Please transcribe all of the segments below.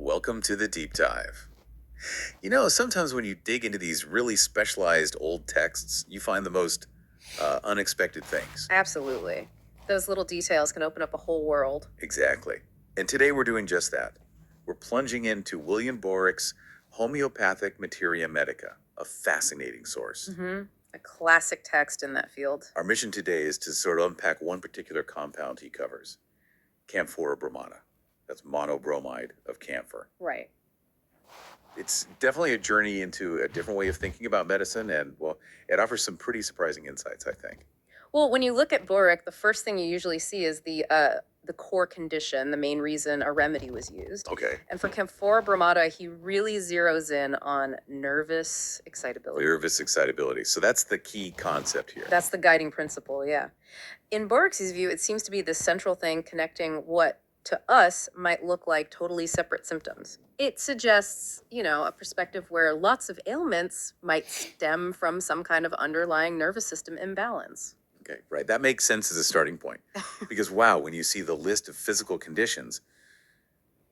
Welcome to the deep dive. Sometimes when you dig into these really specialized old texts, you find the most unexpected things. Absolutely. Those little details can open up a whole world. Exactly. And today we're doing just that. We're plunging into William Boericke's Homeopathic Materia Medica, a fascinating source. A classic text in that field. Our mission today is to sort of unpack one particular compound he covers, Camphora bromata. That's monobromide of camphor. Right. It's definitely a journey into a different way of thinking about medicine, and well, it offers some pretty surprising insights, I think. Well, when you look at Boericke, the first thing you usually see is the core condition, the main reason a remedy was used. Okay. And for Camphora bromata, he really zeroes in on nervous excitability. Nervous excitability. So that's the key concept here. That's the guiding principle, yeah. In Boericke's view, it seems to be the central thing connecting what to us might look like totally separate symptoms. It suggests, a perspective where lots of ailments might stem from some kind of underlying nervous system imbalance. Okay, right. That makes sense as a starting point. Because wow, when you see the list of physical conditions,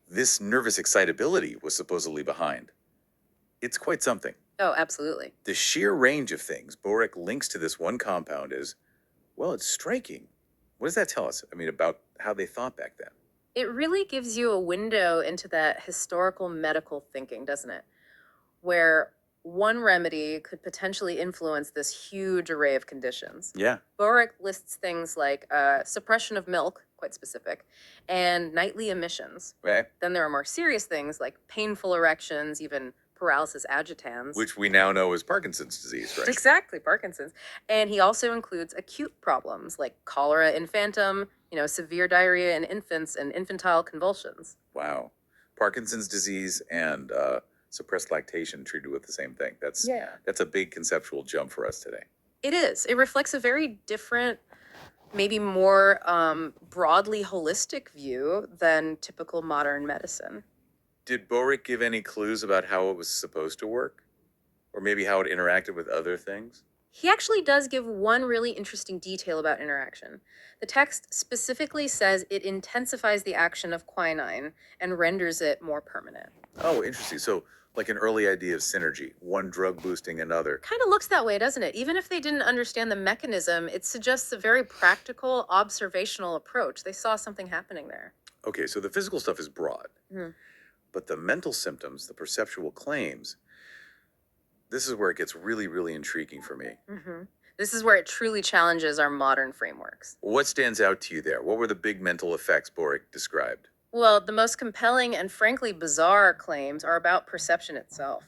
this nervous excitability was supposedly behind. It's quite something. Oh, absolutely. The sheer range of things Boericke links to this one compound is, well, it's striking. What does that tell us? I mean, about how they thought back then. It really gives you a window into that historical medical thinking, doesn't it? Where one remedy could potentially influence this huge array of conditions. Yeah. Boericke lists things like suppression of milk, quite specific, and nightly emissions. Right. Then there are more serious things like painful erections, even paralysis agitans. Which we now know is Parkinson's disease, right? Exactly, Parkinson's. And he also includes acute problems like cholera infantum, severe diarrhea in infants and infantile convulsions. Wow. Parkinson's disease and suppressed lactation treated with the same thing. That's a big conceptual jump for us today. It is. It reflects a very different, maybe more broadly holistic view than typical modern medicine. Did Boericke give any clues about how it was supposed to work? Or maybe how it interacted with other things? He actually does give one really interesting detail about interaction. The text specifically says it intensifies the action of quinine and renders it more permanent. Oh, interesting. So, like an early idea of synergy, one drug boosting another. Kind of looks that way, doesn't it? Even if they didn't understand the mechanism, it suggests a very practical, observational approach. They saw something happening there. Okay, so the physical stuff is broad, Mhm. but the mental symptoms, the perceptual claims, this is where it gets really, really intriguing for me. This is where it truly challenges our modern frameworks. What stands out to you there? What were the big mental effects Boericke described? Well, the most compelling and frankly bizarre claims are about perception itself.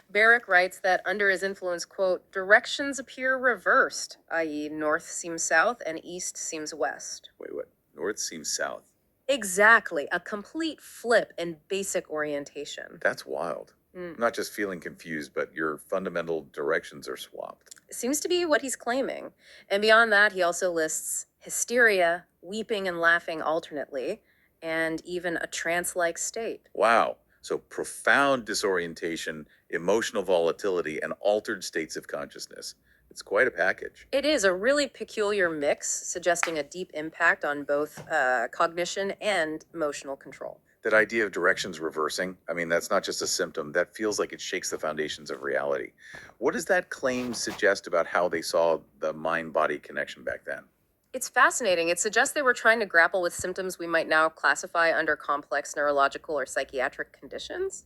Barrick writes that under his influence, quote, directions appear reversed, i.e., north seems south and east seems west. Wait, what? North seems south. Exactly, a complete flip in basic orientation. That's wild. Not just feeling confused, but your fundamental directions are swapped. Seems to be what he's claiming. And beyond that, he also lists hysteria, weeping and laughing alternately, and even a trance-like state. Wow. So profound disorientation, emotional volatility, and altered states of consciousness. It's quite a package. It is a really peculiar mix, suggesting a deep impact on both cognition and emotional control. That idea of directions reversing, I mean, that's not just a symptom. That feels like it shakes the foundations of reality. What does that claim suggest about how they saw the mind-body connection back then? It's fascinating. It suggests they were trying to grapple with symptoms we might now classify under complex neurological or psychiatric conditions,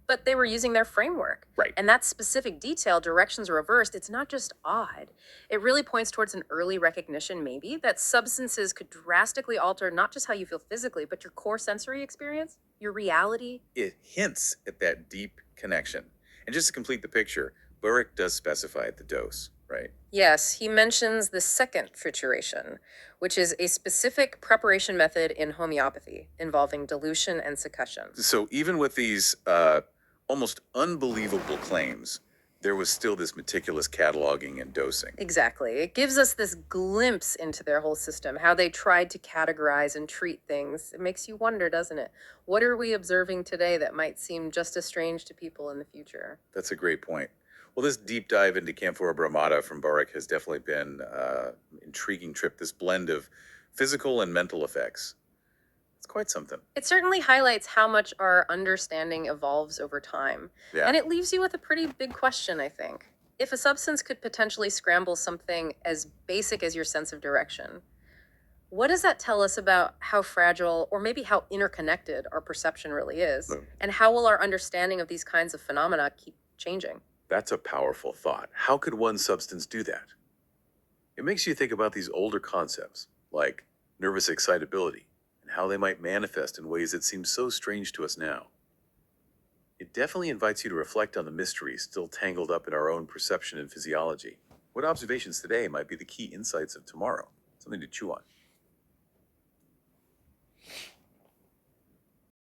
but they were using their framework. Right. And that specific detail, directions reversed, it's not just odd. It really points towards an early recognition, maybe, that substances could drastically alter not just how you feel physically, but your core sensory experience, your reality. It hints at that deep connection. And just to complete the picture, Boericke does specify the dose, right? Yes, he mentions the second trituration, which is a specific preparation method in homeopathy involving dilution and succussion. So even with these almost unbelievable claims, there was still this meticulous cataloging and dosing. Exactly. It gives us this glimpse into their whole system, how they tried to categorize and treat things. It makes you wonder, doesn't it? What are we observing today that might seem just as strange to people in the future? That's a great point. Well, this deep dive into Camphora bromata from Boericke has definitely been an intriguing trip, this blend of physical and mental effects. It's quite something. It certainly highlights how much our understanding evolves over time. Yeah. And it leaves you with a pretty big question, I think. If a substance could potentially scramble something as basic as your sense of direction, what does that tell us about how fragile or maybe how interconnected our perception really is? Mm. And how will our understanding of these kinds of phenomena keep changing? That's a powerful thought. How could one substance do that? It makes you think about these older concepts, like nervous excitability, and how they might manifest in ways that seem so strange to us now. It definitely invites you to reflect on the mysteries still tangled up in our own perception and physiology. What observations today might be the key insights of tomorrow? Something to chew on.